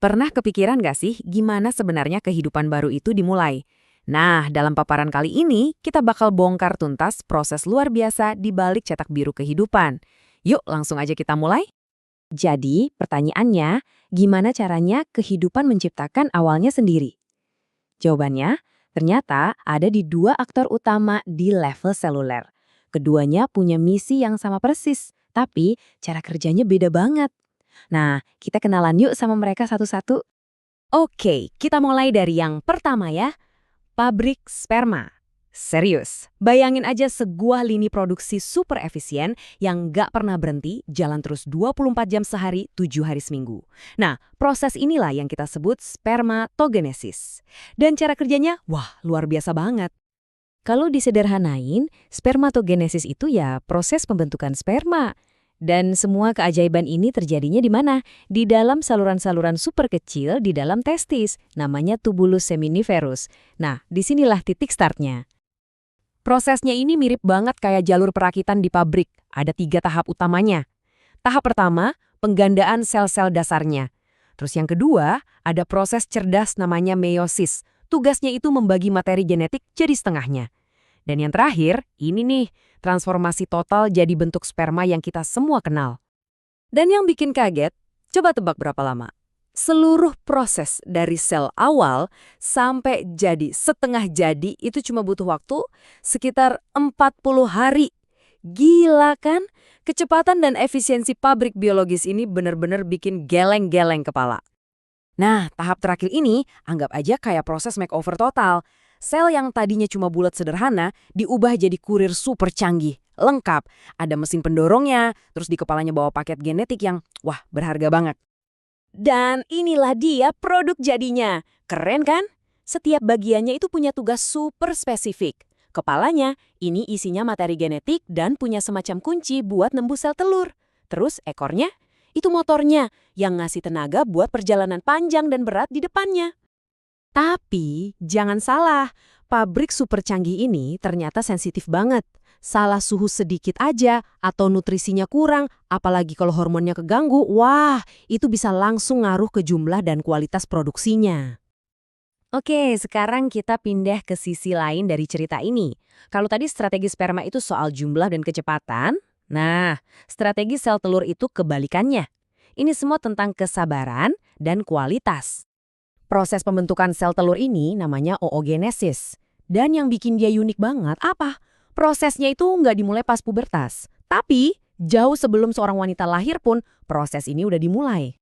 Pernah kepikiran nggak sih gimana sebenarnya kehidupan baru itu dimulai? Nah, dalam paparan kali ini, kita bakal bongkar tuntas proses luar biasa di balik cetak biru kehidupan. Yuk, langsung aja kita mulai. Jadi, pertanyaannya, gimana caranya kehidupan menciptakan awalnya sendiri? Jawabannya, ternyata ada di dua aktor utama di level seluler. Keduanya punya misi yang sama persis, tapi cara kerjanya beda banget. Nah, kita kenalan yuk sama mereka satu-satu. Oke, kita mulai dari yang pertama ya, pabrik sperma. Serius, bayangin aja sebuah lini produksi super efisien yang nggak pernah berhenti, jalan terus 24 jam sehari, 7 hari seminggu. Nah, proses inilah yang kita sebut spermatogenesis. Dan cara kerjanya, wah, luar biasa banget. Kalau disederhanain, spermatogenesis itu ya proses pembentukan sperma. Dan semua keajaiban ini terjadinya di mana? Di dalam saluran-saluran super kecil di dalam testis, namanya tubulus seminiferus. Nah, disinilah titik startnya. Prosesnya ini mirip banget kayak jalur perakitan di pabrik. Ada 3 tahap utamanya. Tahap pertama, penggandaan sel-sel dasarnya. Terus yang kedua, ada proses cerdas namanya meiosis. Tugasnya itu membagi materi genetik jadi setengahnya. Dan yang terakhir, ini nih, transformasi total jadi bentuk sperma yang kita semua kenal. Dan yang bikin kaget, coba tebak berapa lama? Seluruh proses dari sel awal sampai jadi setengah jadi itu cuma butuh waktu sekitar 40 hari. Gila kan? Kecepatan dan efisiensi pabrik biologis ini benar-benar bikin geleng-geleng kepala. Nah, tahap terakhir ini anggap aja kayak proses makeover total. Sel yang tadinya cuma bulat sederhana diubah jadi kurir super canggih, lengkap. Ada mesin pendorongnya, terus di kepalanya bawa paket genetik yang, wah, berharga banget. Dan inilah dia produk jadinya. Keren kan? Setiap bagiannya itu punya tugas super spesifik. Kepalanya, ini isinya materi genetik dan punya semacam kunci buat nembus sel telur. Terus ekornya, itu motornya yang ngasih tenaga buat perjalanan panjang dan berat di depannya. Tapi, jangan salah, pabrik super canggih ini ternyata sensitif banget. Salah suhu sedikit aja atau nutrisinya kurang, apalagi kalau hormonnya keganggu, wah, itu bisa langsung ngaruh ke jumlah dan kualitas produksinya. Oke, sekarang kita pindah ke sisi lain dari cerita ini. Kalau tadi strategi sperma itu soal jumlah dan kecepatan, nah, strategi sel telur itu kebalikannya. Ini semua tentang kesabaran dan kualitas. Proses pembentukan sel telur ini namanya oogenesis. Dan yang bikin dia unik banget apa? Prosesnya itu nggak dimulai pas pubertas. Tapi jauh sebelum seorang wanita lahir pun proses ini udah dimulai.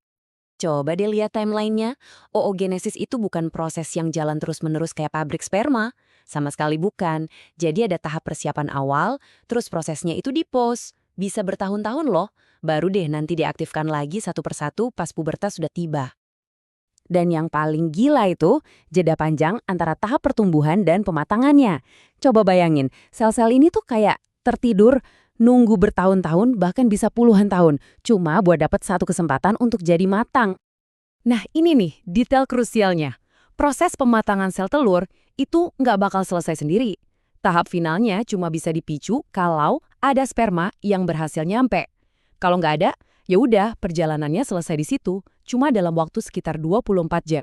Coba deh lihat timelinenya. Oogenesis itu bukan proses yang jalan terus-menerus kayak pabrik sperma. Sama sekali bukan. Jadi ada tahap persiapan awal, terus prosesnya itu di-pause. Bisa bertahun-tahun loh. Baru deh nanti diaktifkan lagi satu persatu pas pubertas sudah tiba. Dan yang paling gila itu, jeda panjang antara tahap pertumbuhan dan pematangannya. Coba bayangin, sel-sel ini tuh kayak tertidur, nunggu bertahun-tahun, bahkan bisa puluhan tahun, cuma buat dapat satu kesempatan untuk jadi matang. Nah ini nih, detail krusialnya. Proses pematangan sel telur itu nggak bakal selesai sendiri. Tahap finalnya cuma bisa dipicu kalau ada sperma yang berhasil nyampe. Kalau nggak ada, ya udah, perjalanannya selesai di situ, cuma dalam waktu sekitar 24 jam.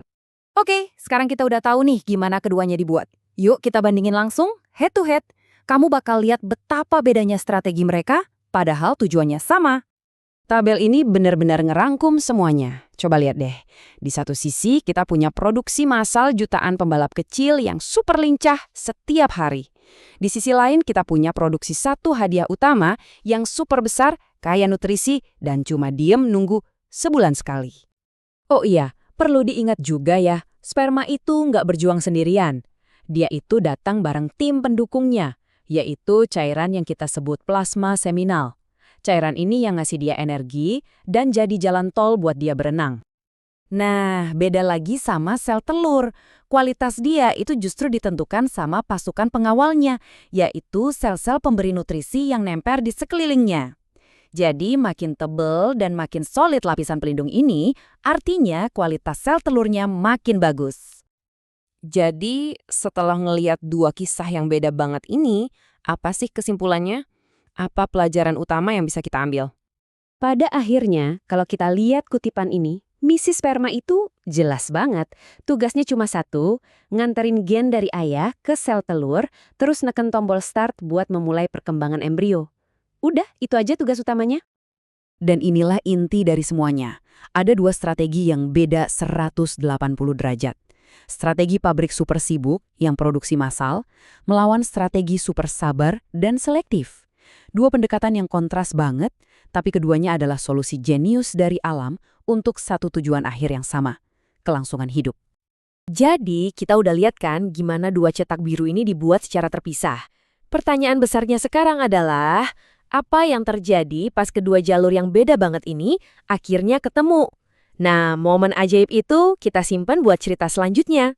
Oke, sekarang kita udah tahu nih gimana keduanya dibuat. Yuk kita bandingin langsung, head to head. Kamu bakal lihat betapa bedanya strategi mereka, padahal tujuannya sama. Tabel ini benar-benar ngerangkum semuanya. Coba lihat deh. Di satu sisi kita punya produksi massal jutaan pembalap kecil yang super lincah setiap hari. Di sisi lain kita punya produksi satu hadiah utama yang super besar, kaya nutrisi, dan cuma diem nunggu sebulan sekali. Oh iya, perlu diingat juga ya, sperma itu nggak berjuang sendirian. Dia itu datang bareng tim pendukungnya, yaitu cairan yang kita sebut plasma seminal. Cairan ini yang ngasih dia energi dan jadi jalan tol buat dia berenang. Nah, beda lagi sama sel telur. Kualitas dia itu justru ditentukan sama pasukan pengawalnya, yaitu sel-sel pemberi nutrisi yang nempel di sekelilingnya. Jadi makin tebal dan makin solid lapisan pelindung ini, artinya kualitas sel telurnya makin bagus. Jadi setelah ngelihat dua kisah yang beda banget ini, apa sih kesimpulannya? Apa pelajaran utama yang bisa kita ambil? Pada akhirnya, kalau kita lihat kutipan ini, Misi sperma itu jelas banget. Tugasnya cuma satu, nganterin gen dari ayah ke sel telur, terus neken tombol start buat memulai perkembangan embrio. Udah, itu aja tugas utamanya. Dan inilah inti dari semuanya. Ada dua strategi yang beda 180 derajat. Strategi pabrik super sibuk yang produksi massal, melawan strategi super sabar dan selektif. Dua pendekatan yang kontras banget, tapi keduanya adalah solusi jenius dari alam untuk satu tujuan akhir yang sama, kelangsungan hidup. Jadi, kita udah lihat kan gimana dua cetak biru ini dibuat secara terpisah. Pertanyaan besarnya sekarang adalah, apa yang terjadi pas kedua jalur yang beda banget ini akhirnya ketemu? Nah, momen ajaib itu kita simpan buat cerita selanjutnya.